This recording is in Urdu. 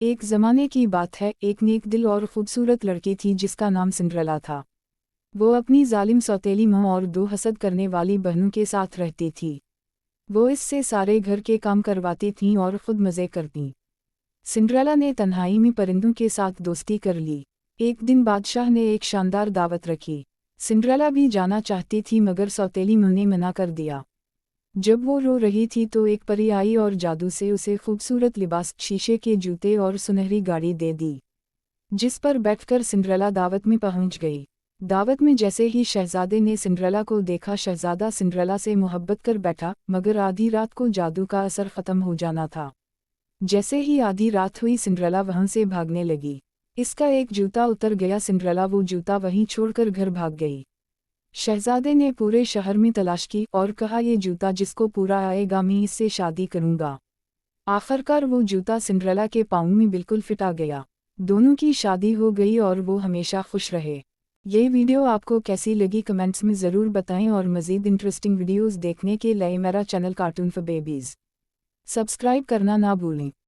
ایک زمانے کی بات ہے، ایک نیک دل اور خوبصورت لڑکی تھی جس کا نام سنڈریلا تھا۔ وہ اپنی ظالم سوتیلی ماں اور دو حسد کرنے والی بہنوں کے ساتھ رہتی تھی۔ وہ اس سے سارے گھر کے کام کرواتی تھیں اور خود مزے کرتیں۔ سنڈریلا نے تنہائی میں پرندوں کے ساتھ دوستی کر لی۔ ایک دن بادشاہ نے ایک شاندار دعوت رکھی۔ سنڈریلا بھی جانا چاہتی تھی مگر سوتیلی ماں نے منع کر دیا۔ جب وہ رو رہی تھی تو ایک پری آئی اور جادو سے اسے خوبصورت لباس، شیشے کے جوتے اور سنہری گاڑی دے دی، جس پر بیٹھ کر سنڈریلا دعوت میں پہنچ گئی۔ دعوت میں جیسے ہی شہزادے نے سنڈریلا کو دیکھا، شہزادہ سنڈریلا سے محبت کر بیٹھا، مگر آدھی رات کو جادو کا اثر ختم ہو جانا تھا۔ جیسے ہی آدھی رات ہوئی سنڈریلا وہاں سے بھاگنے لگی۔ اس کا ایک جوتا اتر گیا، سنڈریلا وہ جوتا وہیں چھوڑ کر گھر بھاگ گئی۔ شہزادے نے پورے شہر میں تلاش کی اور کہا، یہ جوتا جس کو پورا آئے گا میں اس سے شادی کروں گا۔ آخرکار وہ جوتا سنڈریلا کے پاؤں میں بالکل فٹ آ گیا۔ دونوں کی شادی ہو گئی اور وہ ہمیشہ خوش رہے۔ یہ ویڈیو آپ کو کیسی لگی کمنٹس میں ضرور بتائیں، اور مزید انٹرسٹنگ ویڈیوز دیکھنے کے لیے میرا channel cartoon for babies subscribe کرنا نہ بھولیں۔